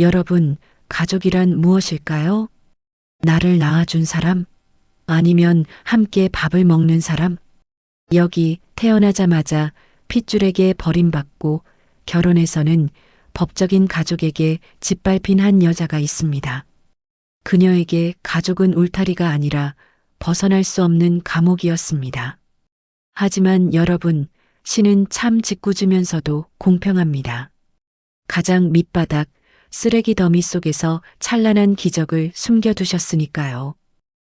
여러분, 가족이란 무엇일까요? 나를 낳아준 사람? 아니면 함께 밥을 먹는 사람? 여기 태어나자마자 핏줄에게 버림받고 결혼해서는 법적인 가족에게 짓밟힌 한 여자가 있습니다. 그녀에게 가족은 울타리가 아니라 벗어날 수 없는 감옥이었습니다. 하지만 여러분, 신은 참 짓궂으면서도 공평합니다. 가장 밑바닥, 쓰레기 더미 속에서 찬란한 기적을 숨겨두셨으니까요.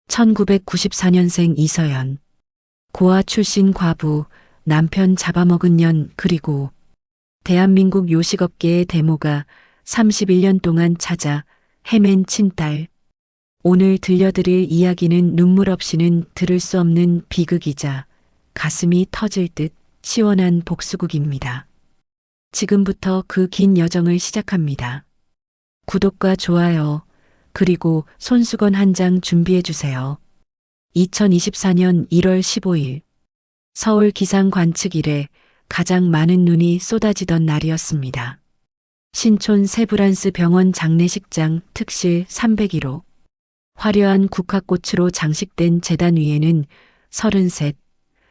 1994년생 이서연. 고아 출신 과부, 남편 잡아먹은 년, 그리고 대한민국 요식업계의 데모가 31년 동안 찾아 헤맨 친딸. 오늘 들려드릴 이야기는 눈물 없이는 들을 수 없는 비극이자 가슴이 터질 듯 시원한 복수극입니다. 지금부터 그 긴 여정을 시작합니다. 구독과 좋아요, 그리고 손수건 한 장 준비해 주세요. 2024년 1월 15일, 서울 기상 관측 이래 가장 많은 눈이 쏟아지던 날이었습니다. 신촌 세브란스 병원 장례식장 특실 301호. 화려한 국화꽃으로 장식된 제단 위에는 33,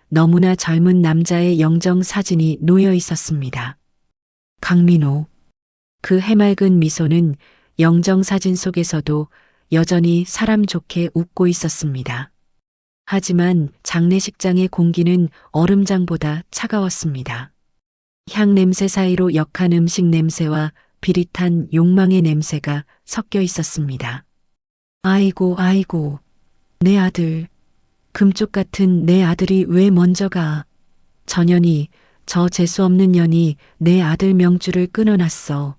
너무나 젊은 남자의 영정 사진이 놓여 있었습니다. 강민호. 그 해맑은 미소는 영정 사진 속에서도 여전히 사람 좋게 웃고 있었습니다. 하지만 장례식장의 공기는 얼음장보다 차가웠습니다. 향 냄새 사이로 역한 음식 냄새와 비릿한 욕망의 냄새가 섞여 있었습니다. 아이고, 아이고, 내 아들. 금쪽 같은 내 아들이 왜 먼저 가. 저 년이, 저 재수없는 년이 내 아들 명줄을 끊어놨어.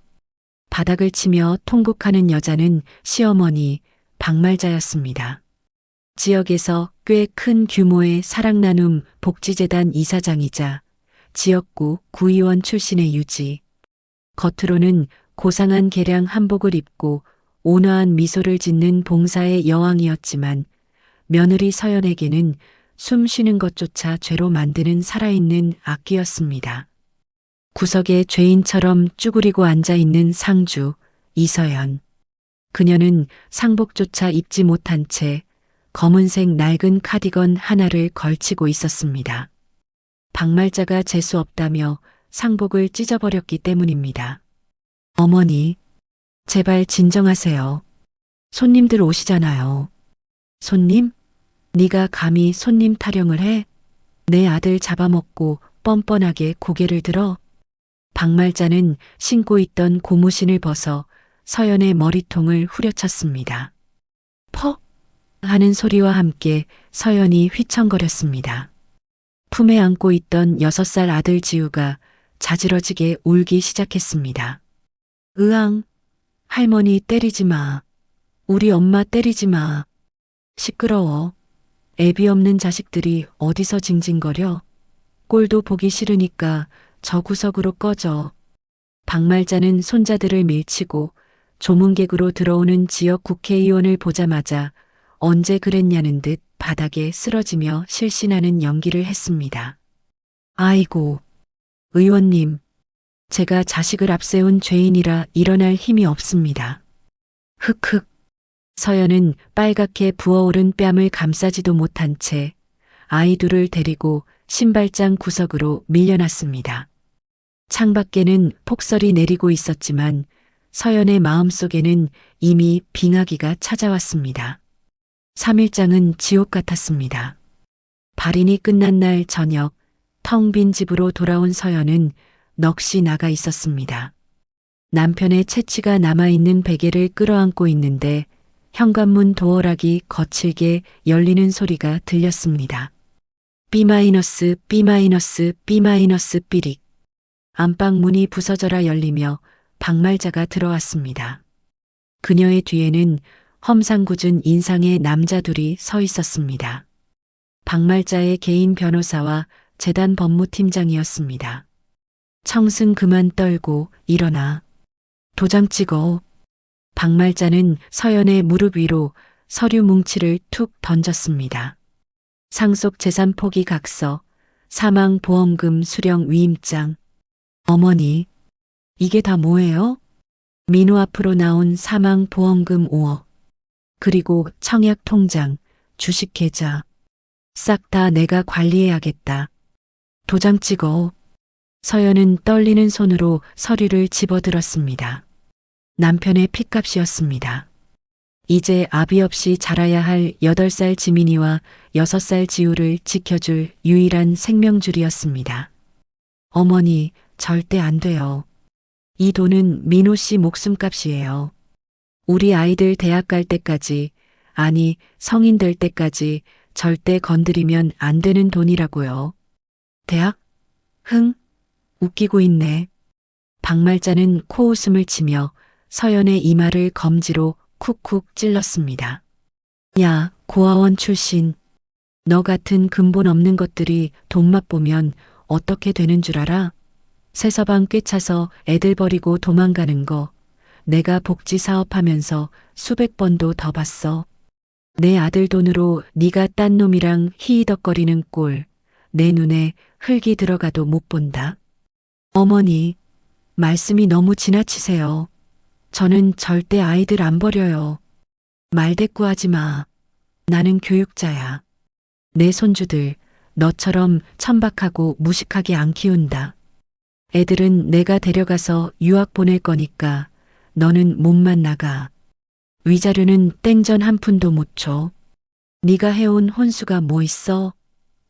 바닥을 치며 통곡하는 여자는 시어머니 박말자였습니다. 지역에서 꽤 큰 규모의 사랑나눔 복지재단 이사장이자 지역구 구의원 출신의 유지. 겉으로는 고상한 개량 한복을 입고 온화한 미소를 짓는 봉사의 여왕이었지만 며느리 서연에게는 숨 쉬는 것조차 죄로 만드는 살아있는 악귀였습니다. 구석에 죄인처럼 쭈그리고 앉아있는 상주, 이서연. 그녀는 상복조차 입지 못한 채 검은색 낡은 카디건 하나를 걸치고 있었습니다. 박말자가 재수 없다며 상복을 찢어버렸기 때문입니다. 어머니, 제발 진정하세요. 손님들 오시잖아요. 손님? 네가 감히 손님 타령을 해? 내 아들 잡아먹고 뻔뻔하게 고개를 들어? 박말자는 신고 있던 고무신을 벗어 서연의 머리통을 후려쳤습니다. 퍽! 하는 소리와 함께 서연이 휘청거렸습니다. 품에 안고 있던 6살 아들 지우가 자지러지게 울기 시작했습니다. 으앙! 할머니 때리지 마. 우리 엄마 때리지 마. 시끄러워. 애비 없는 자식들이 어디서 징징거려. 꼴도 보기 싫으니까 저 구석으로 꺼져. 박말자는 손자들을 밀치고 조문객으로 들어오는 지역 국회의원을 보자마자 언제 그랬냐는 듯 바닥에 쓰러지며 실신하는 연기를 했습니다. 아이고, 의원님, 제가 자식을 앞세운 죄인이라 일어날 힘이 없습니다. 흑흑. 서연은 빨갛게 부어오른 뺨을 감싸지도 못한 채 아이 둘을 데리고 신발장 구석으로 밀려났습니다. 창밖에는 폭설이 내리고 있었지만 서연의 마음속에는 이미 빙하기가 찾아왔습니다. 3일장은 지옥 같았습니다. 발인이 끝난 날 저녁 텅 빈 집으로 돌아온 서연은 넋이 나가 있었습니다. 남편의 채취가 남아있는 베개를 끌어안고 있는데 현관문 도어락이 거칠게 열리는 소리가 들렸습니다. B-, B-, B- 삐릭. 안방 문이 부서져라 열리며 박말자가 들어왔습니다. 그녀의 뒤에는 험상궂은 인상의 남자 둘이 서 있었습니다. 박말자의 개인 변호사와 재단 법무팀장이었습니다. 청승 그만 떨고 일어나. 도장 찍어. 박말자는 서연의 무릎 위로 서류 뭉치를 툭 던졌습니다. 상속 재산 포기 각서, 사망보험금 수령 위임장. 어머니, 이게 다 뭐예요? 민호 앞으로 나온 사망보험금 5억, 그리고 청약 통장, 주식 계좌. 싹 다 내가 관리해야겠다. 도장 찍어. 서연은 떨리는 손으로 서류를 집어들었습니다. 남편의 핏값이었습니다. 이제 아비 없이 자라야 할 8살 지민이와 6살 지우를 지켜줄 유일한 생명줄이었습니다. 어머니, 절대 안 돼요. 이 돈은 민호 씨 목숨값이에요. 우리 아이들 대학 갈 때까지, 아니, 성인 될 때까지 절대 건드리면 안 되는 돈이라고요. 대학? 흥? 웃기고 있네. 박말자는 코웃음을 치며 서연의 이마를 검지로 쿡쿡 찔렀습니다. 야, 고아원 출신. 너 같은 근본 없는 것들이 돈 맛보면 어떻게 되는 줄 알아? 새서방 꿰차서 애들 버리고 도망가는 거 내가 복지 사업하면서 수백 번도 더 봤어. 내 아들 돈으로 네가 딴 놈이랑 히히덕거리는 꼴 내 눈에 흙이 들어가도 못 본다. 어머니, 말씀이 너무 지나치세요. 저는 절대 아이들 안 버려요. 말대꾸하지 마. 나는 교육자야. 내 손주들 너처럼 천박하고 무식하게 안 키운다. 애들은 내가 데려가서 유학 보낼 거니까 너는 몸만 나가. 위자료는 땡전 한 푼도 못 줘. 네가 해온 혼수가 뭐 있어?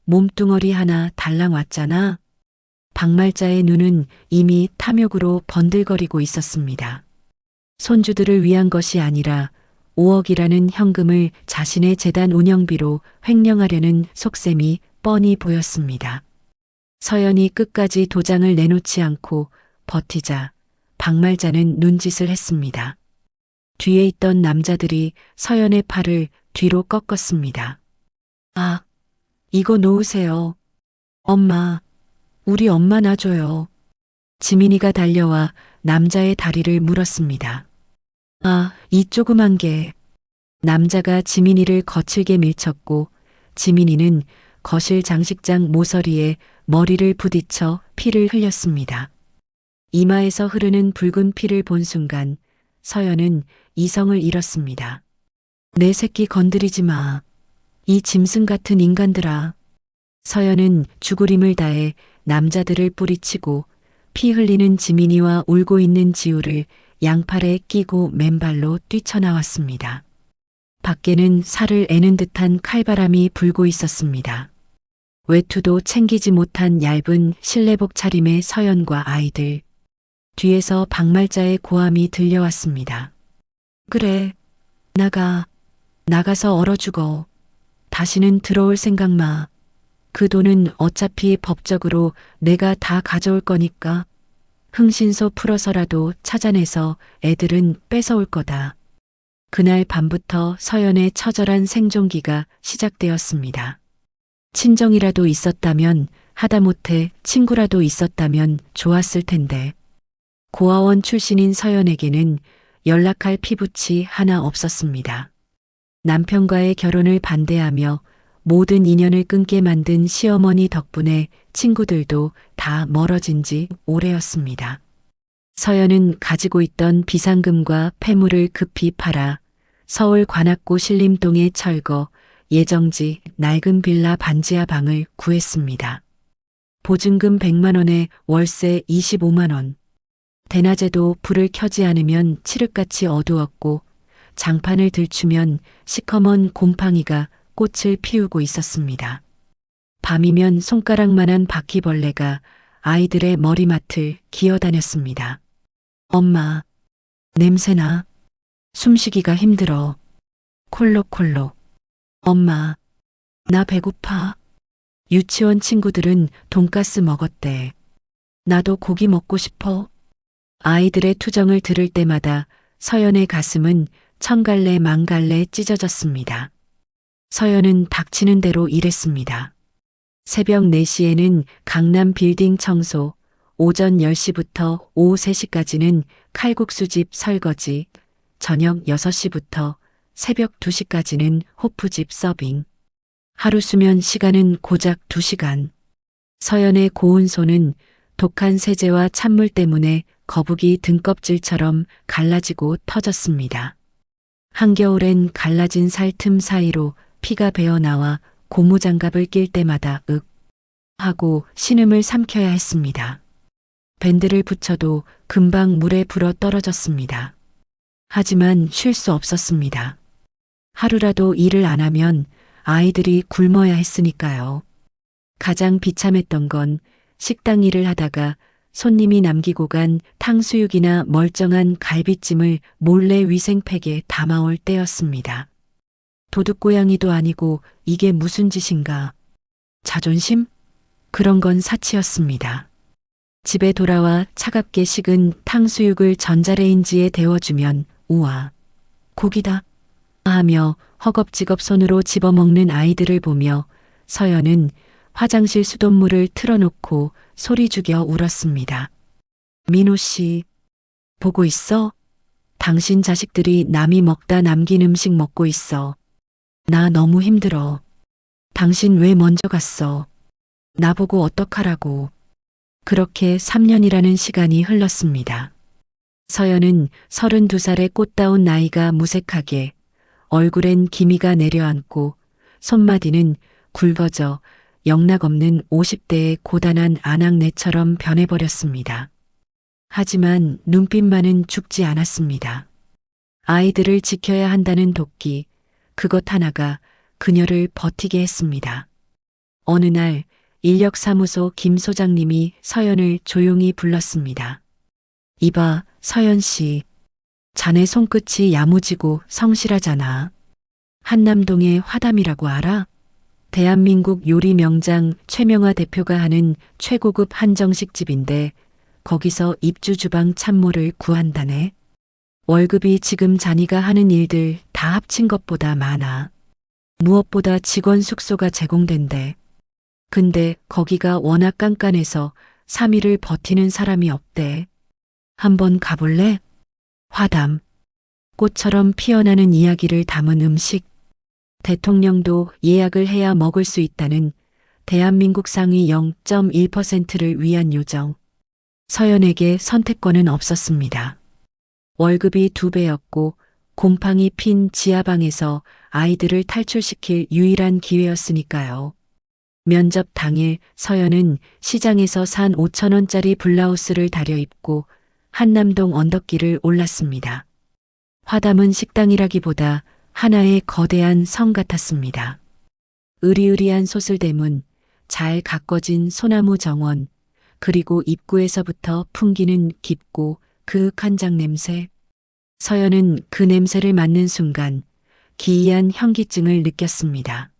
몸뚱어리 하나 달랑 왔잖아. 박말자의 눈은 이미 탐욕으로 번들거리고 있었습니다. 손주들을 위한 것이 아니라 5억이라는 현금을 자신의 재단 운영비로 횡령하려는 속셈이 뻔히 보였습니다. 서연이 끝까지 도장을 내놓지 않고 버티자 박말자는 눈짓을 했습니다. 뒤에 있던 남자들이 서연의 팔을 뒤로 꺾었습니다. 아, 이거 놓으세요. 엄마, 우리 엄마 놔줘요. 지민이가 달려와 남자의 다리를 물었습니다. 아, 이 조그만 게. 남자가 지민이를 거칠게 밀쳤고 지민이는 거실 장식장 모서리에 머리를 부딪혀 피를 흘렸습니다. 이마에서 흐르는 붉은 피를 본 순간 서연은 이성을 잃었습니다. 내 새끼 건드리지 마. 이 짐승 같은 인간들아. 서연은 죽으림을 다해 남자들을 뿌리치고 피 흘리는 지민이와 울고 있는 지우를 양팔에 끼고 맨발로 뛰쳐나왔습니다. 밖에는 살을 애는 듯한 칼바람이 불고 있었습니다. 외투도 챙기지 못한 얇은 실내복 차림의 서연과 아이들. 뒤에서 박말자의 고함이 들려왔습니다. 그래, 나가서 얼어 죽어. 다시는 들어올 생각 마. 그 돈은 어차피 법적으로 내가 다 가져올 거니까 흥신소 풀어서라도 찾아내서 애들은 뺏어올 거다. 그날 밤부터 서연의 처절한 생존기가 시작되었습니다. 친정이라도 있었다면, 하다못해 친구라도 있었다면 좋았을 텐데. 고아원 출신인 서연에게는 연락할 피부치 하나 없었습니다. 남편과의 결혼을 반대하며 모든 인연을 끊게 만든 시어머니 덕분에 친구들도 다 멀어진 지 오래였습니다. 서연은 가지고 있던 비상금과 폐물을 급히 팔아 서울 관악구 신림동의 철거, 예정지 낡은 빌라 반지하 방을 구했습니다. 보증금 100만 원에 월세 25만 원. 대낮에도 불을 켜지 않으면 칠흑같이 어두웠고 장판을 들추면 시커먼 곰팡이가 꽃을 피우고 있었습니다. 밤이면 손가락만한 바퀴벌레가 아이들의 머리맡을 기어다녔습니다. 엄마, 냄새나. 숨쉬기가 힘들어. 콜록콜록. 엄마, 나 배고파. 유치원 친구들은 돈가스 먹었대. 나도 고기 먹고 싶어. 아이들의 투정을 들을 때마다 서연의 가슴은 천갈래 만갈래 찢어졌습니다. 서연은 닥치는 대로 일했습니다. 새벽 4시에는 강남 빌딩 청소, 오전 10시부터 오후 3시까지는 칼국수집 설거지, 저녁 6시부터 새벽 2시까지는 호프집 서빙. 하루 수면 시간은 고작 2시간. 서연의 고운 손은 독한 세제와 찬물 때문에 거북이 등껍질처럼 갈라지고 터졌습니다. 한겨울엔 갈라진 살 틈 사이로 피가 배어나와 고무장갑을 낄 때마다 윽 하고 신음을 삼켜야 했습니다. 밴드를 붙여도 금방 물에 불어 떨어졌습니다. 하지만 쉴 수 없었습니다. 하루라도 일을 안 하면 아이들이 굶어야 했으니까요. 가장 비참했던 건 식당 일을 하다가 손님이 남기고 간 탕수육이나 멀쩡한 갈비찜을 몰래 위생팩에 담아올 때였습니다. 도둑고양이도 아니고 이게 무슨 짓인가. 자존심? 그런 건 사치였습니다. 집에 돌아와 차갑게 식은 탕수육을 전자레인지에 데워주면 우와, 고기다 하며 허겁지겁 손으로 집어먹는 아이들을 보며 서연은 화장실 수돗물을 틀어놓고 소리 죽여 울었습니다. 민호 씨, 보고 있어? 당신 자식들이 남이 먹다 남긴 음식 먹고 있어. 나 너무 힘들어. 당신 왜 먼저 갔어? 나보고 어떡하라고. 그렇게 3년이라는 시간이 흘렀습니다. 서연은 32살의 꽃다운 나이가 무색하게 얼굴엔 기미가 내려앉고 손마디는 굵어져 영락없는 50대의 고단한 아낙네처럼 변해버렸습니다. 하지만 눈빛만은 죽지 않았습니다. 아이들을 지켜야 한다는 도끼, 그것 하나가 그녀를 버티게 했습니다. 어느 날 인력사무소 김 소장님이 서연을 조용히 불렀습니다. 이봐, 서연 씨. 자네 손끝이 야무지고 성실하잖아. 한남동의 화담이라고 알아? 대한민국 요리 명장 최명화 대표가 하는 최고급 한정식 집인데 거기서 입주 주방 참모를 구한다네. 월급이 지금 자네가 하는 일들 다 합친 것보다 많아. 무엇보다 직원 숙소가 제공된대. 근데 거기가 워낙 깐깐해서 3일을 버티는 사람이 없대. 한번 가볼래? 화담. 꽃처럼 피어나는 이야기를 담은 음식. 대통령도 예약을 해야 먹을 수 있다는 대한민국 상위 0.1%를 위한 요정. 서연에게 선택권은 없었습니다. 월급이 2배였고 곰팡이 핀 지하방에서 아이들을 탈출시킬 유일한 기회였으니까요. 면접 당일 서연은 시장에서 산 5,000원짜리 블라우스를 다려입고 한남동 언덕길을 올랐습니다. 화담은 식당이라기보다 하나의 거대한 성 같았습니다. 으리으리한 소슬대문, 잘 가꿔진 소나무 정원, 그리고 입구에서부터 풍기는 깊고 그윽한 장냄새. 서연은 그 냄새를 맡는 순간 기이한 현기증을 느꼈습니다.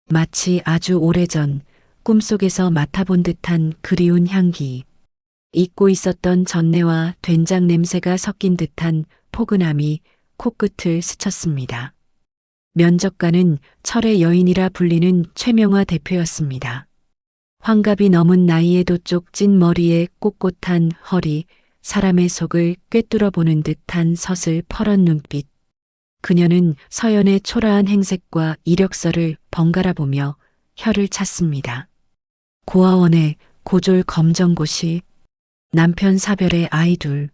마치 아주 오래전 꿈속에서 맡아본 듯한 그리운 향기. 잊고 있었던 전내와 된장 냄새가 섞인 듯한 포근함이 코끝을 스쳤습니다. 면접관은 철의 여인이라 불리는 최명화 대표였습니다. 환갑이 넘은 나이에도 쪽진 머리에 꼿꼿한 허리, 사람의 속을 꿰뚫어 보는 듯한 서슬 퍼런 눈빛. 그녀는 서연의 초라한 행색과 이력서를 번갈아 보며 혀를 찼습니다. 고아원에 고졸 검정고시, 남편 사별의 아이 둘,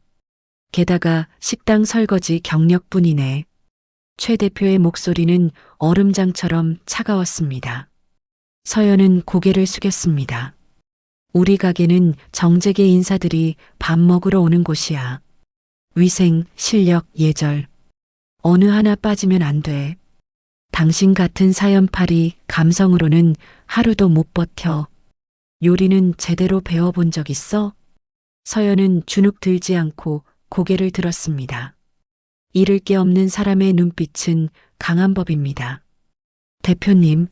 게다가 식당 설거지 경력뿐이네. 최 대표의 목소리는 얼음장처럼 차가웠습니다. 서연은 고개를 숙였습니다. 우리 가게는 정재계 인사들이 밥 먹으러 오는 곳이야. 위생, 실력, 예절. 어느 하나 빠지면 안 돼. 당신 같은 사연팔이 감성으로는 하루도 못 버텨. 요리는 제대로 배워본 적 있어? 서연은 주눅 들지 않고 고개를 들었습니다. 잃을 게 없는 사람의 눈빛은 강한 법입니다. 대표님,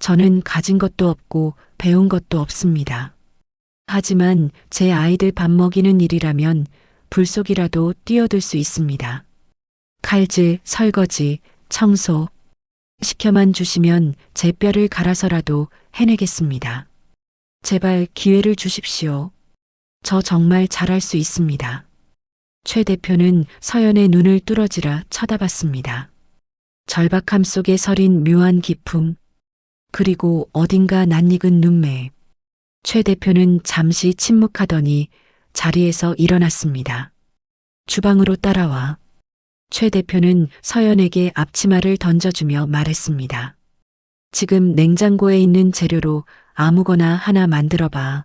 저는 가진 것도 없고 배운 것도 없습니다. 하지만 제 아이들 밥 먹이는 일이라면 불 속이라도 뛰어들 수 있습니다. 칼질, 설거지, 청소 시켜만 주시면 제 뼈를 갈아서라도 해내겠습니다. 제발 기회를 주십시오. 저 정말 잘할 수 있습니다. 최 대표는 서연의 눈을 뚫어지라 쳐다봤습니다. 절박함 속에 서린 묘한 기품, 그리고 어딘가 낯익은 눈매. 최 대표는 잠시 침묵하더니 자리에서 일어났습니다. 주방으로 따라와. 최 대표는 서연에게 앞치마를 던져주며 말했습니다. 지금 냉장고에 있는 재료로 아무거나 하나 만들어봐.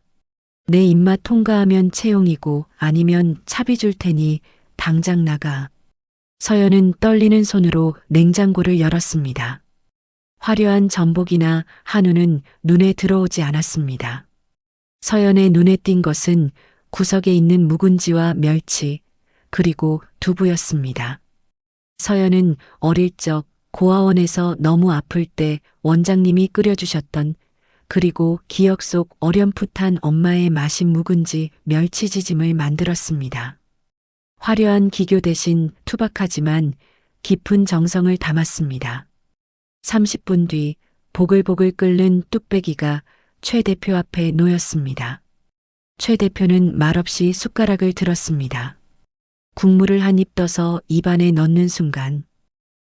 내 입맛 통과하면 채용이고 아니면 차비 줄 테니 당장 나가. 서연은 떨리는 손으로 냉장고를 열었습니다. 화려한 전복이나 한우는 눈에 들어오지 않았습니다. 서연의 눈에 띈 것은 구석에 있는 묵은지와 멸치, 그리고 두부였습니다. 서연은 어릴 적 고아원에서 너무 아플 때 원장님이 끓여주셨던, 그리고 기억 속 어렴풋한 엄마의 마신 묵은지 멸치지짐을 만들었습니다. 화려한 기교 대신 투박하지만 깊은 정성을 담았습니다. 30분 뒤 보글보글 끓는 뚝배기가 최 대표 앞에 놓였습니다. 최 대표는 말없이 숟가락을 들었습니다. 국물을 한 입 떠서 입안에 넣는 순간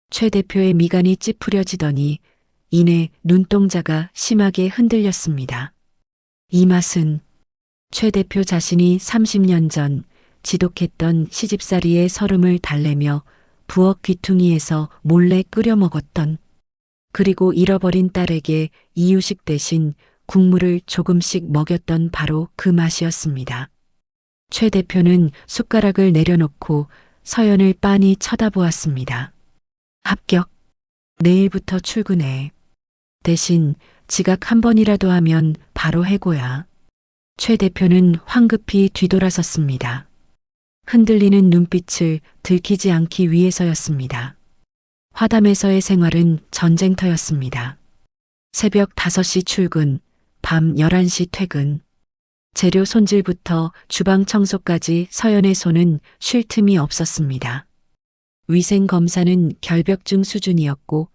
최 대표의 미간이 찌푸려지더니 이내 눈동자가 심하게 흔들렸습니다. 이 맛은 최 대표 자신이 30년 전 지독했던 시집살이의 서름을 달래며 부엌 귀퉁이에서 몰래 끓여 먹었던, 그리고 잃어버린 딸에게 이유식 대신 국물을 조금씩 먹였던 바로 그 맛이었습니다. 최 대표는 숟가락을 내려놓고 서연을 빤히 쳐다보았습니다. 합격. 내일부터 출근해. 대신 지각 한 번이라도 하면 바로 해고야. 최 대표는 황급히 뒤돌아섰습니다. 흔들리는 눈빛을 들키지 않기 위해서였습니다. 화담에서의 생활은 전쟁터였습니다. 새벽 5시 출근, 밤 11시 퇴근. 재료 손질부터 주방 청소까지 서연의 손은 쉴 틈이 없었습니다. 위생 검사는 결벽증 수준이었고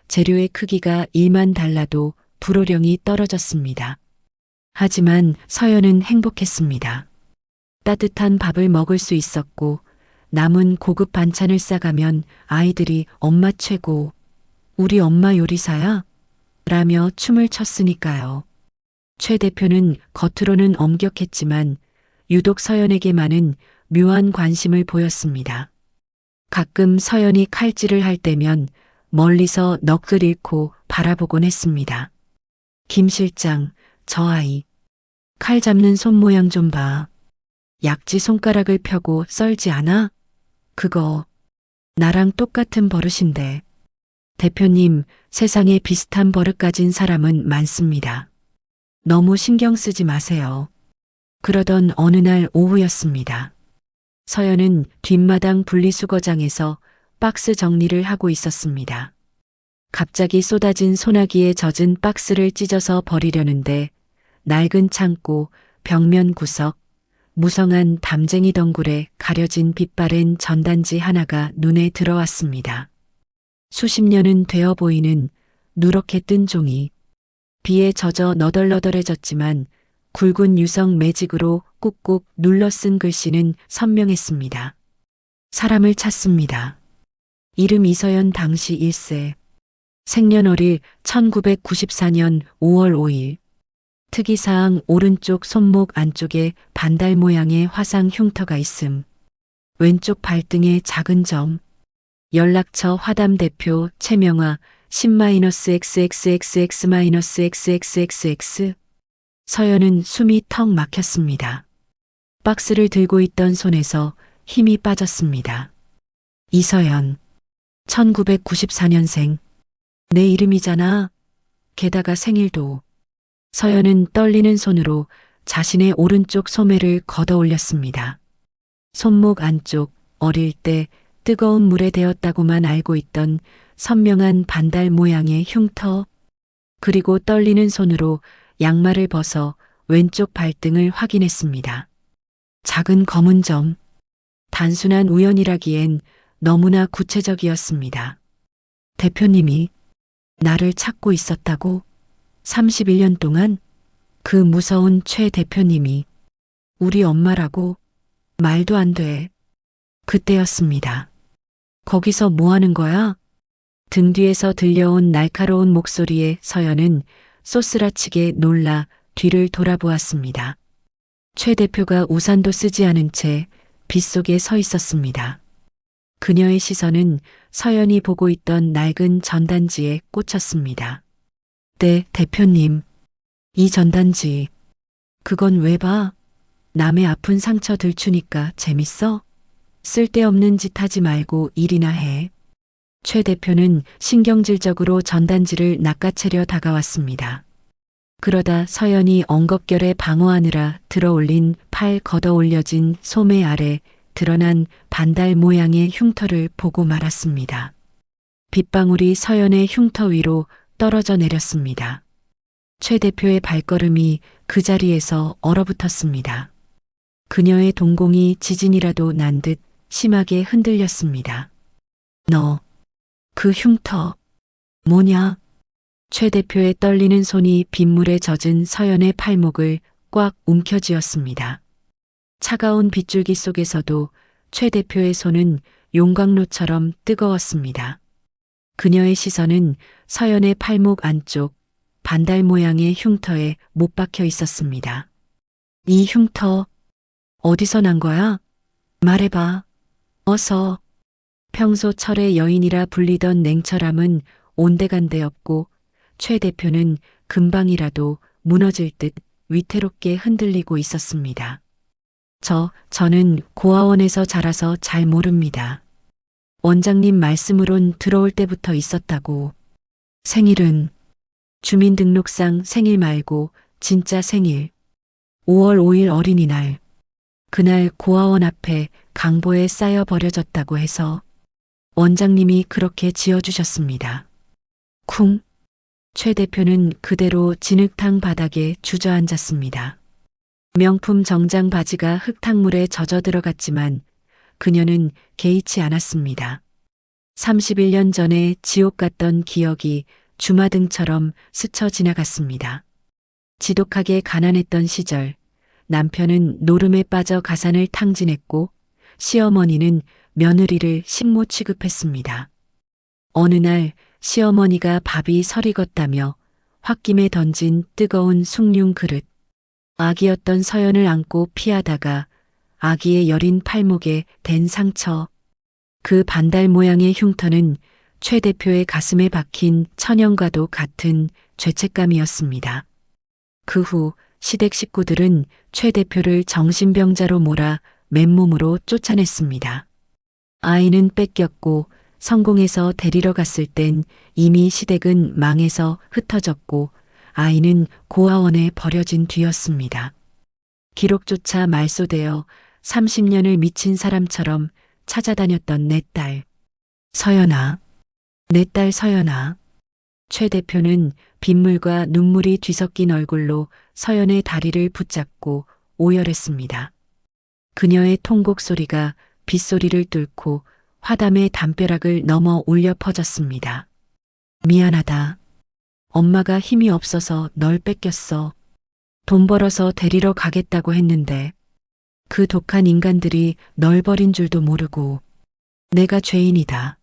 재료의 크기가 1만 달라도 불호령이 떨어졌습니다. 하지만 서연은 행복했습니다. 따뜻한 밥을 먹을 수 있었고 남은 고급 반찬을 싸가면 아이들이 엄마 최고, 우리 엄마 요리사야? 라며 춤을 췄으니까요. 최 대표는 겉으로는 엄격했지만 유독 서연에게만은 묘한 관심을 보였습니다. 가끔 서연이 칼질을 할 때면 멀리서 넋을 잃고 바라보곤 했습니다. 김 실장, 저 아이. 칼 잡는 손 모양 좀 봐. 약지 손가락을 펴고 썰지 않아? 그거 나랑 똑같은 버릇인데. 대표님, 세상에 비슷한 버릇 가진 사람은 많습니다. 너무 신경 쓰지 마세요. 그러던 어느 날 오후였습니다. 서연은 뒷마당 분리수거장에서 박스 정리를 하고 있었습니다. 갑자기 쏟아진 소나기에 젖은 박스를 찢어서 버리려는데 낡은 창고, 벽면 구석, 무성한 담쟁이 덩굴에 가려진 빛바랜 전단지 하나가 눈에 들어왔습니다. 수십 년은 되어 보이는 누렇게 뜬 종이, 비에 젖어 너덜너덜해졌지만 굵은 유성 매직으로 꾹꾹 눌러 쓴 글씨는 선명했습니다. 사람을 찾습니다. 이름 이서연, 당시 1세. 생년월일 1994년 5월 5일. 특이사항, 오른쪽 손목 안쪽에 반달 모양의 화상 흉터가 있음. 왼쪽 발등에 작은 점. 연락처 화담 대표 최명화 10-XXXX-XXXX. 서연은 숨이 턱 막혔습니다. 박스를 들고 있던 손에서 힘이 빠졌습니다. 이서연, 1994년생. 내 이름이잖아. 게다가 생일도. 서연은 떨리는 손으로 자신의 오른쪽 소매를 걷어 올렸습니다. 손목 안쪽, 어릴 때 뜨거운 물에 데었다고만 알고 있던 선명한 반달 모양의 흉터, 그리고 떨리는 손으로 양말을 벗어 왼쪽 발등을 확인했습니다. 작은 검은 점, 단순한 우연이라기엔 너무나 구체적이었습니다. 대표님이 나를 찾고 있었다고? 31년 동안? 그 무서운 최 대표님이 우리 엄마라고? 말도 안 돼. 그때였습니다. 거기서 뭐 하는 거야? 등 뒤에서 들려온 날카로운 목소리에 서연은 쏘스라치게 놀라 뒤를 돌아보았습니다. 최 대표가 우산도 쓰지 않은 채 빗속에 서 있었습니다. 그녀의 시선은 서연이 보고 있던 낡은 전단지에 꽂혔습니다. 네, 대표님. 이 전단지. 그건 왜 봐? 남의 아픈 상처 들추니까 재밌어? 쓸데없는 짓 하지 말고 일이나 해. 최 대표는 신경질적으로 전단지를 낚아채려 다가왔습니다. 그러다 서연이 엉겁결에 방어하느라 들어올린 팔 걷어 올려진 소매 아래 드러난 반달 모양의 흉터를 보고 말았습니다. 빗방울이 서연의 흉터 위로 떨어져 내렸습니다. 최 대표의 발걸음이 그 자리에서 얼어붙었습니다. 그녀의 동공이 지진이라도 난 듯 심하게 흔들렸습니다. 너, 그 흉터, 뭐냐? 최 대표의 떨리는 손이 빗물에 젖은 서연의 팔목을 꽉 움켜쥐었습니다. 차가운 빗줄기 속에서도 최 대표의 손은 용광로처럼 뜨거웠습니다. 그녀의 시선은 서연의 팔목 안쪽 반달 모양의 흉터에 못 박혀 있었습니다. 이 흉터, 어디서 난 거야? 말해봐. 어서. 평소 철의 여인이라 불리던 냉철함은 온데간데 없고 최 대표는 금방이라도 무너질 듯 위태롭게 흔들리고 있었습니다. 저는 고아원에서 자라서 잘 모릅니다. 원장님 말씀으론 들어올 때부터 있었다고. 생일은? 주민등록상 생일 말고 진짜 생일. 5월 5일 어린이날. 그날 고아원 앞에 강보에 쌓여 버려졌다고 해서 원장님이 그렇게 지어주셨습니다. 쿵. 최 대표는 그대로 진흙탕 바닥에 주저앉았습니다. 명품 정장 바지가 흙탕물에 젖어 들어갔지만 그녀는 개의치 않았습니다. 31년 전에 지옥 같던 기억이 주마등처럼 스쳐 지나갔습니다. 지독하게 가난했던 시절, 남편은 노름에 빠져 가산을 탕진했고 시어머니는 며느리를 식모 취급했습니다. 어느 날 시어머니가 밥이 설익었다며 홧김에 던진 뜨거운 숭늉 그릇. 아기였던 서연을 안고 피하다가 아기의 여린 팔목에 댄 상처. 그 반달 모양의 흉터는 최 대표의 가슴에 박힌 천연과도 같은 죄책감이었습니다. 그 후 시댁 식구들은 최 대표를 정신병자로 몰아 맨몸으로 쫓아냈습니다. 아이는 뺏겼고 성공해서 데리러 갔을 땐 이미 시댁은 망해서 흩어졌고 아이는 고아원에 버려진 뒤였습니다. 기록조차 말소되어 30년을 미친 사람처럼 찾아다녔던 내 딸. 서연아. 내 딸 서연아. 최 대표는 빗물과 눈물이 뒤섞인 얼굴로 서연의 다리를 붙잡고 오열했습니다. 그녀의 통곡 소리가 빗소리를 뚫고 화담의 담벼락을 넘어 울려 퍼졌습니다. 미안하다. 엄마가 힘이 없어서 널 뺏겼어. 돈 벌어서 데리러 가겠다고 했는데 그 독한 인간들이 널 버린 줄도 모르고 내가 죄인이다.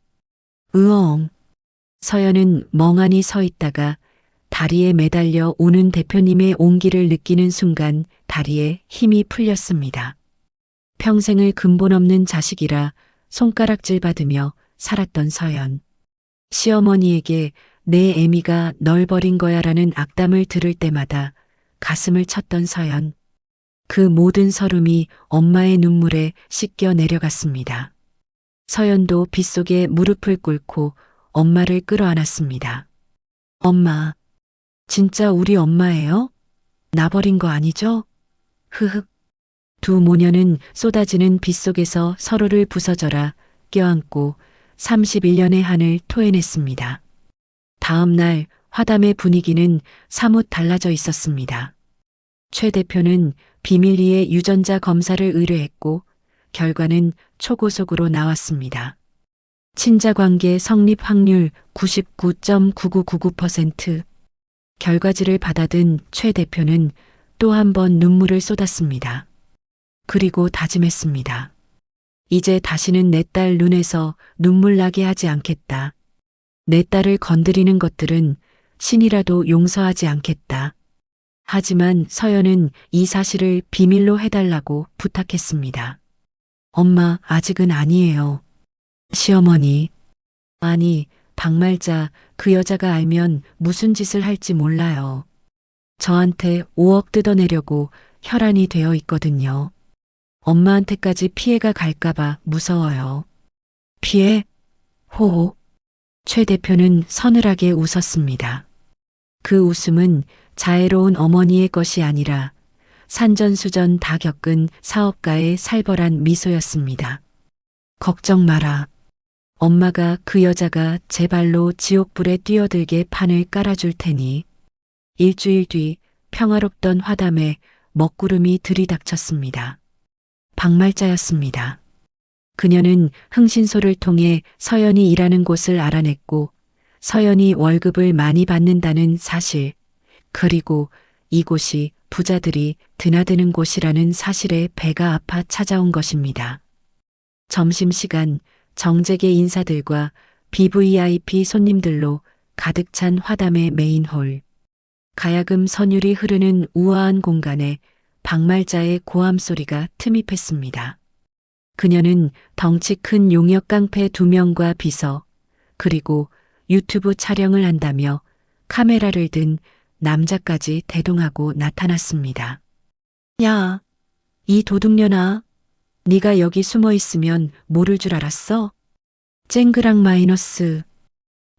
으엉. 서연은 멍하니 서 있다가 다리에 매달려 오는 대표님의 온기를 느끼는 순간 다리에 힘이 풀렸습니다. 평생을 근본 없는 자식이라 손가락질 받으며 살았던 서연. 시어머니에게 내 애미가 널 버린 거야라는 악담을 들을 때마다 가슴을 쳤던 서연. 그 모든 서름이 엄마의 눈물에 씻겨 내려갔습니다. 서연도 빗속에 무릎을 꿇고 엄마를 끌어안았습니다. 엄마, 진짜 우리 엄마예요? 나 버린 거 아니죠? 흐흑. 두 모녀는 쏟아지는 빗속에서 서로를 부서져라 껴안고 31년의 한을 토해냈습니다. 다음 날 화담의 분위기는 사뭇 달라져 있었습니다. 최 대표는 비밀리에 유전자 검사를 의뢰했고 결과는 초고속으로 나왔습니다. 친자관계 성립 확률 99.9999%. 결과지를 받아든 최 대표는 또 한 번 눈물을 쏟았습니다. 그리고 다짐했습니다. 이제 다시는 내 딸 눈에서 눈물 나게 하지 않겠다. 내 딸을 건드리는 것들은 신이라도 용서하지 않겠다. 하지만 서연은 이 사실을 비밀로 해달라고 부탁했습니다. 엄마, 아직은 아니에요. 시어머니. 아니, 박말자, 그 여자가 알면 무슨 짓을 할지 몰라요. 저한테 5억 뜯어내려고 혈안이 되어 있거든요. 엄마한테까지 피해가 갈까봐 무서워요. 피해? 호호. 최 대표는 서늘하게 웃었습니다. 그 웃음은 자애로운 어머니의 것이 아니라 산전수전 다 겪은 사업가의 살벌한 미소였습니다. 걱정 마라. 엄마가 그 여자가 제 발로 지옥불에 뛰어들게 판을 깔아줄 테니. 일주일 뒤 평화롭던 화담에 먹구름이 들이닥쳤습니다. 박말자였습니다. 그녀는 흥신소를 통해 서연이 일하는 곳을 알아냈고 서연이 월급을 많이 받는다는 사실, 그리고 이곳이 부자들이 드나드는 곳이라는 사실에 배가 아파 찾아온 것입니다. 점심시간 정재계 인사들과 BVIP 손님들로 가득 찬 화담의 메인홀. 가야금 선율이 흐르는 우아한 공간에 박말자의 고함 소리가 틈입했습니다. 그녀는 덩치 큰 용역 깡패 2명과 비서, 그리고 유튜브 촬영을 한다며 카메라를 든 남자까지 대동하고 나타났습니다. 야, 이 도둑년아, 네가 여기 숨어 있으면 모를 줄 알았어? 쨍그랑 마이너스.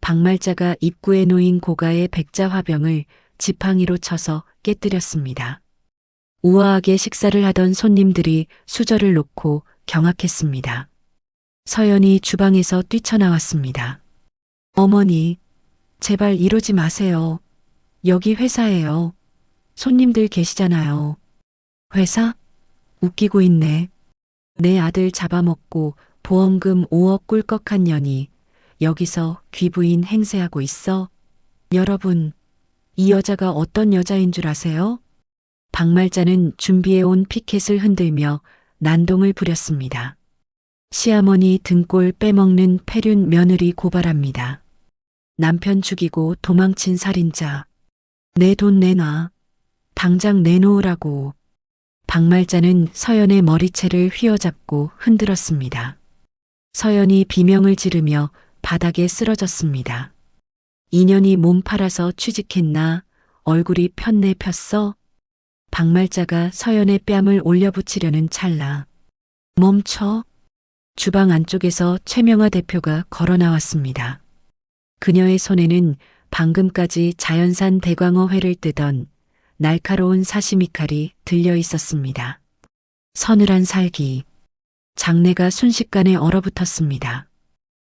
박말자가 입구에 놓인 고가의 백자 화병을 지팡이로 쳐서 깨뜨렸습니다. 우아하게 식사를 하던 손님들이 수저를 놓고 경악했습니다. 서연이 주방에서 뛰쳐나왔습니다. 어머니, 제발 이러지 마세요. 여기 회사예요. 손님들 계시잖아요. 회사? 웃기고 있네. 내 아들 잡아먹고 보험금 5억 꿀꺽한 년이 여기서 귀부인 행세하고 있어? 여러분, 이 여자가 어떤 여자인 줄 아세요? 박말자는 준비해온 피켓을 흔들며 난동을 부렸습니다. 시어머니 등골 빼먹는 폐륜 며느리 고발합니다. 남편 죽이고 도망친 살인자. 내 돈 내놔. 당장 내놓으라고. 박말자는 서연의 머리채를 휘어잡고 흔들었습니다. 서연이 비명을 지르며 바닥에 쓰러졌습니다. 인연이 몸 팔아서 취직했나? 얼굴이 폈네 폈어? 박말자가 서연의 뺨을 올려붙이려는 찰나. 멈춰. 주방 안쪽에서 최명화 대표가 걸어 나왔습니다. 그녀의 손에는 방금까지 자연산 대광어 회를 뜨던 날카로운 사시미 칼이 들려 있었습니다. 서늘한 살기. 장내가 순식간에 얼어붙었습니다.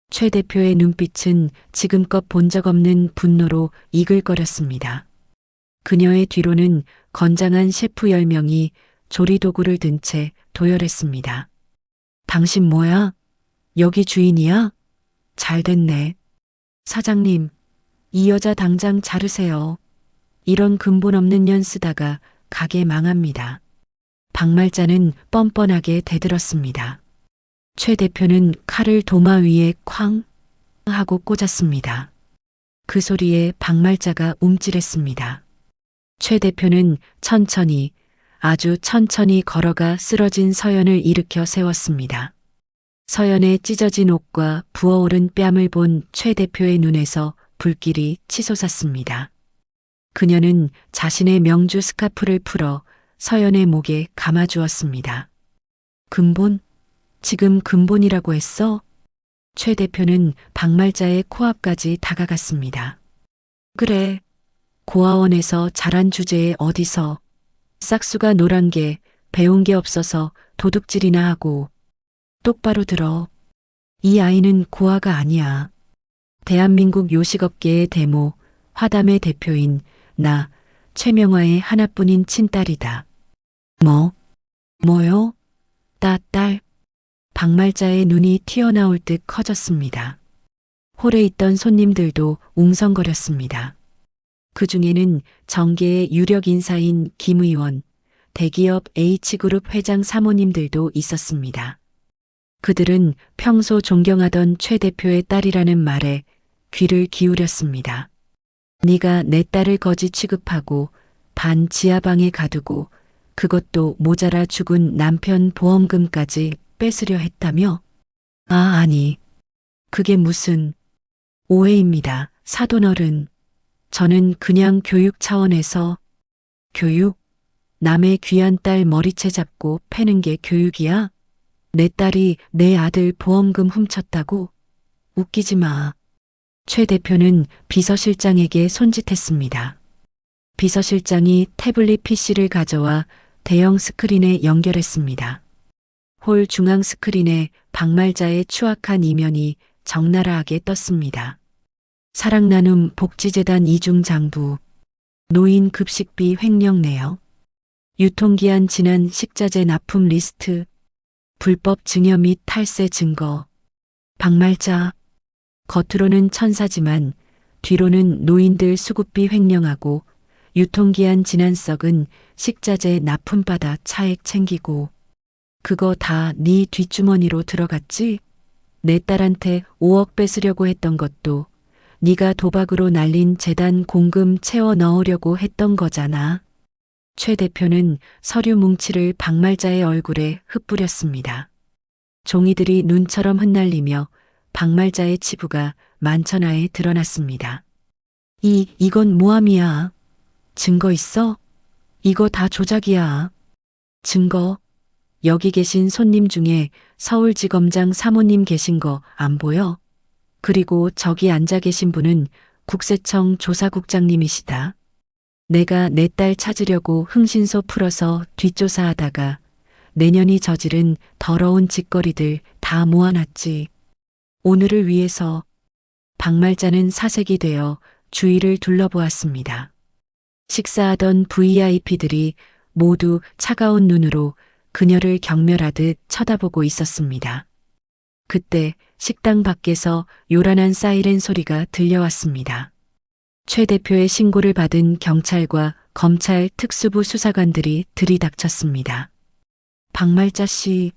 최 대표의 눈빛은 지금껏 본 적 없는 분노로 이글거렸습니다. 그녀의 뒤로는 건장한 셰프 10명이 조리도구를 든 채 도열했습니다. 당신 뭐야? 여기 주인이야? 잘 됐네. 사장님, 이 여자 당장 자르세요. 이런 근본 없는 년 쓰다가 가게 망합니다. 박말자는 뻔뻔하게 대들었습니다. 최 대표는 칼을 도마 위에 쾅 하고 꽂았습니다. 그 소리에 박말자가 움찔했습니다. 최 대표는 천천히, 아주 천천히 걸어가 쓰러진 서연을 일으켜 세웠습니다. 서연의 찢어진 옷과 부어오른 뺨을 본 최 대표의 눈에서 불길이 치솟았습니다. 그녀는 자신의 명주 스카프를 풀어 서연의 목에 감아주었습니다. 근본? 지금 근본이라고 했어? 최 대표는 박말자의 코앞까지 다가갔습니다. 그래. 고아원에서 자란 주제에 어디서 싹수가 노란 게 배운 게 없어서 도둑질이나 하고. 똑바로 들어. 이 아이는 고아가 아니야. 대한민국 요식업계의 대모, 화담의 대표인 나 최명화의 하나뿐인 친딸이다. 뭐요? 딸. 박말자의 눈이 튀어나올 듯 커졌습니다. 홀에 있던 손님들도 웅성거렸습니다. 그 중에는 정계의 유력 인사인 김 의원, 대기업 H그룹 회장 사모님들도 있었습니다. 그들은 평소 존경하던 최 대표의 딸이라는 말에 귀를 기울였습니다. 네가 내 딸을 거지 취급하고 반 지하방에 가두고 그것도 모자라 죽은 남편 보험금까지 뺏으려 했다며? 아니. 그게 무슨 오해입니다. 사돈어른. 저는 그냥 교육 차원에서 교육? 남의 귀한 딸 머리채 잡고 패는 게 교육이야? 내 딸이 내 아들 보험금 훔쳤다고? 웃기지 마. 최 대표는 비서실장에게 손짓했습니다. 비서실장이 태블릿 PC를 가져와 대형 스크린에 연결했습니다. 홀 중앙 스크린에 박말자의 추악한 이면이 적나라하게 떴습니다. 사랑나눔 복지재단 이중장부, 노인 급식비 횡령 내역, 유통기한 지난 식자재 납품 리스트, 불법 증여 및 탈세 증거. 박말자, 겉으로는 천사지만 뒤로는 노인들 수급비 횡령하고 유통기한 지난 썩은 식자재 납품받아 차액 챙기고 그거 다 네 뒷주머니로 들어갔지? 내 딸한테 5억 뺏으려고 했던 것도 네가 도박으로 날린 재단 공금 채워 넣으려고 했던 거잖아. 최 대표는 서류 뭉치를 박말자의 얼굴에 흩뿌렸습니다. 종이들이 눈처럼 흩날리며 박말자의 치부가 만천하에 드러났습니다. 이건 모함이야. 증거 있어? 이거 다 조작이야. 증거? 여기 계신 손님 중에 서울지검장 사모님 계신 거 안 보여? 그리고 저기 앉아 계신 분은 국세청 조사국장님이시다. 내가 내 딸 찾으려고 흥신소 풀어서 뒷조사하다가 내년이 저지른 더러운 짓거리들 다 모아놨지. 오늘을 위해서. 박말자는 사색이 되어 주위를 둘러보았습니다. 식사하던 VIP들이 모두 차가운 눈으로 그녀를 경멸하듯 쳐다보고 있었습니다. 그때 식당 밖에서 요란한 사이렌 소리가 들려왔습니다. 최 대표의 신고를 받은 경찰과 검찰 특수부 수사관들이 들이닥쳤습니다. 박말자 씨,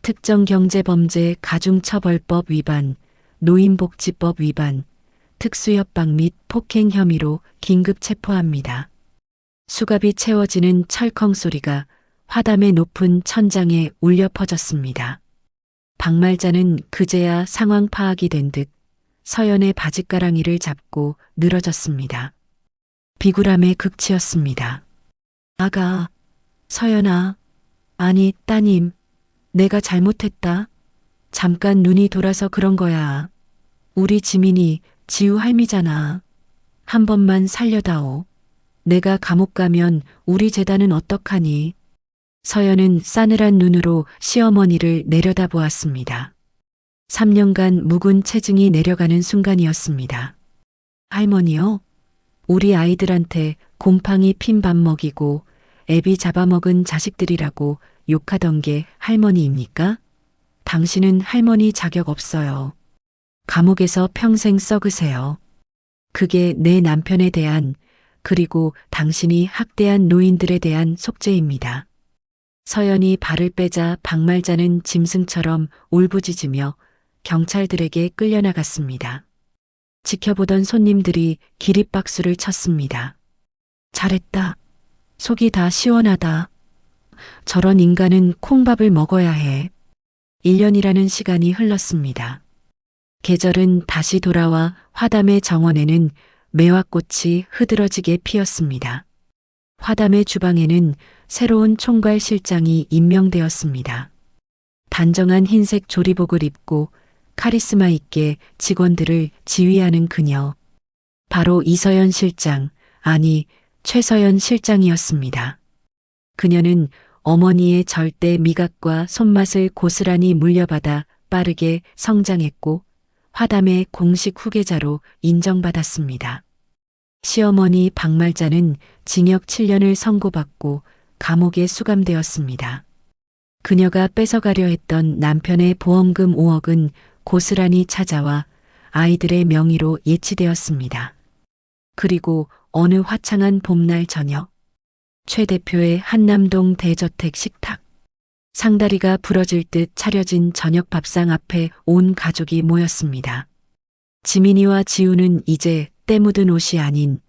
특정경제범죄 가중처벌법 위반, 노인복지법 위반, 특수협박 및 폭행 혐의로 긴급 체포합니다. 수갑이 채워지는 철컹 소리가 화담의 높은 천장에 울려 퍼졌습니다. 박말자는 그제야 상황 파악이 된 듯 서연의 바짓가랑이를 잡고 늘어졌습니다. 비굴함의 극치였습니다. 아가, 서연아, 아니 따님, 내가 잘못했다. 잠깐 눈이 돌아서 그런 거야. 우리 지민이 지우 할미잖아. 한 번만 살려다오. 내가 감옥 가면 우리 재단은 어떡하니? 서연은 싸늘한 눈으로 시어머니를 내려다보았습니다. 3년간 묵은 체증이 내려가는 순간이었습니다. 할머니요? 우리 아이들한테 곰팡이 핀 밥 먹이고 애비 잡아먹은 자식들이라고 욕하던 게 할머니입니까? 당신은 할머니 자격 없어요. 감옥에서 평생 썩으세요. 그게 내 남편에 대한 그리고 당신이 학대한 노인들에 대한 속죄입니다. 서연이 발을 빼자 박말자는 짐승처럼 울부짖으며 경찰들에게 끌려나갔습니다. 지켜보던 손님들이 기립박수를 쳤습니다. 잘했다. 속이 다 시원하다. 저런 인간은 콩밥을 먹어야 해. 1년이라는 시간이 흘렀습니다. 계절은 다시 돌아와 화담의 정원에는 매화꽃이 흐드러지게 피었습니다. 화담의 주방에는 새로운 총괄 실장이 임명되었습니다. 단정한 흰색 조리복을 입고 카리스마 있게 직원들을 지휘하는 그녀. 바로 이서연 실장, 아니 최서연 실장이었습니다. 그녀는 어머니의 절대 미각과 손맛을 고스란히 물려받아 빠르게 성장했고 화담의 공식 후계자로 인정받았습니다. 시어머니 박말자는 징역 7년을 선고받고 감옥에 수감되었습니다. 그녀가 뺏어가려 했던 남편의 보험금 5억은 고스란히 찾아와 아이들의 명의로 예치되었습니다. 그리고 어느 화창한 봄날 저녁, 최 대표의 한남동 대저택 식탁. 상다리가 부러질 듯 차려진 저녁 밥상 앞에 온 가족이 모였습니다. 지민이와 지우는 이제 때 묻은 옷이 아닌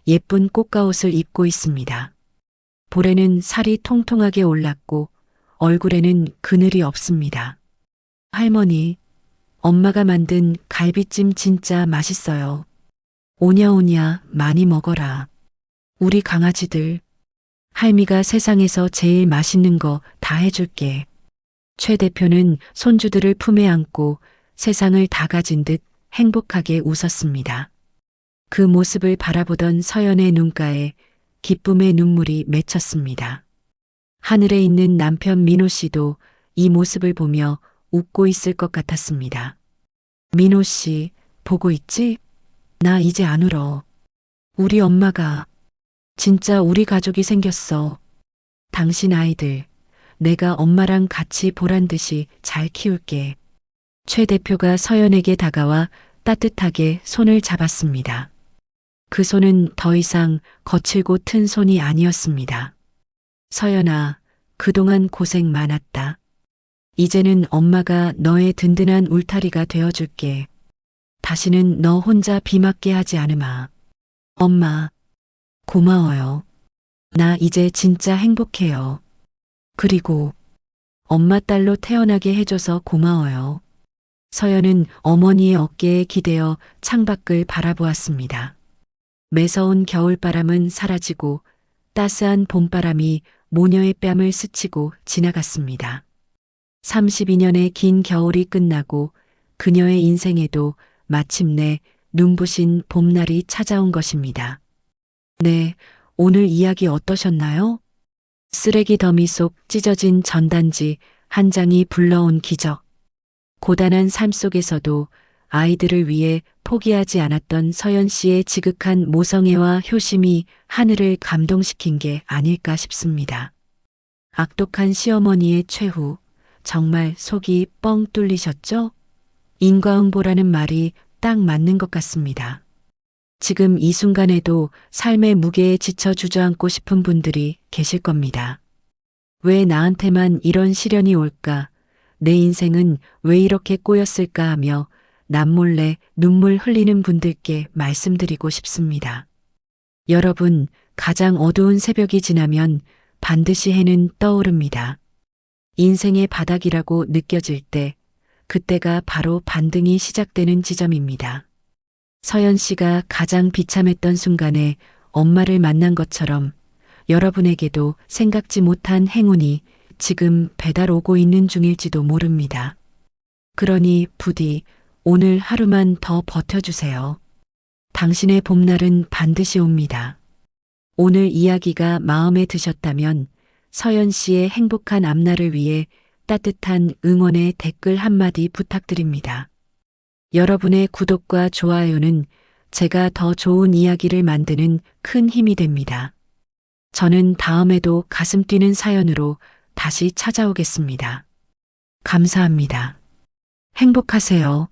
예쁜 꽃가옷을 입고 있습니다. 볼에는 살이 통통하게 올랐고 얼굴에는 그늘이 없습니다. 할머니, 엄마가 만든 갈비찜 진짜 맛있어요. 오냐오냐 많이 먹어라. 우리 강아지들. 할미가 세상에서 제일 맛있는 거 다 해줄게. 최 대표는 손주들을 품에 안고 세상을 다 가진 듯 행복하게 웃었습니다. 그 모습을 바라보던 서연의 눈가에 기쁨의 눈물이 맺혔습니다. 하늘에 있는 남편 민호 씨도 이 모습을 보며 웃고 있을 것 같았습니다. 민호 씨, 보고 있지? 나 이제 안 울어. 우리 엄마가 진짜 우리 가족이 생겼어. 당신 아이들, 내가 엄마랑 같이 보란 듯이 잘 키울게. 최 대표가 서연에게 다가와 따뜻하게 손을 잡았습니다. 그 손은 더 이상 거칠고 튼 손이 아니었습니다. 서연아, 그동안 고생 많았다. 이제는 엄마가 너의 든든한 울타리가 되어줄게. 다시는 너 혼자 비 맞게 하지 않으마. 엄마, 고마워요. 나 이제 진짜 행복해요. 그리고 엄마 딸로 태어나게 해줘서 고마워요. 서연은 어머니의 어깨에 기대어 창밖을 바라보았습니다. 매서운 겨울바람은 사라지고 따스한 봄바람이 모녀의 뺨을 스치고 지나갔습니다. 32년의 긴 겨울이 끝나고 그녀의 인생에도 마침내 눈부신 봄날이 찾아온 것입니다. 네, 오늘 이야기 어떠셨나요? 쓰레기 더미 속 찢어진 전단지 한 장이 불러온 기적. 고단한 삶 속에서도 아이들을 위해 포기하지 않았던 서연 씨의 지극한 모성애와 효심이 하늘을 감동시킨 게 아닐까 싶습니다. 악독한 시어머니의 최후, 정말 속이 뻥 뚫리셨죠? 인과응보라는 말이 딱 맞는 것 같습니다. 지금 이 순간에도 삶의 무게에 지쳐 주저앉고 싶은 분들이 계실 겁니다. 왜 나한테만 이런 시련이 올까? 내 인생은 왜 이렇게 꼬였을까 하며 남몰래 눈물 흘리는 분들께 말씀드리고 싶습니다. 여러분, 가장 어두운 새벽이 지나면 반드시 해는 떠오릅니다. 인생의 바닥이라고 느껴질 때, 그때가 바로 반등이 시작되는 지점입니다. 서연 씨가 가장 비참했던 순간에 엄마를 만난 것처럼 여러분에게도 생각지 못한 행운이 지금 배달 오고 있는 중일지도 모릅니다. 그러니 부디 오늘 하루만 더 버텨주세요. 당신의 봄날은 반드시 옵니다. 오늘 이야기가 마음에 드셨다면 서연 씨의 행복한 앞날을 위해 따뜻한 응원의 댓글 한마디 부탁드립니다. 여러분의 구독과 좋아요는 제가 더 좋은 이야기를 만드는 큰 힘이 됩니다. 저는 다음에도 가슴 뛰는 사연으로 다시 찾아오겠습니다. 감사합니다. 행복하세요.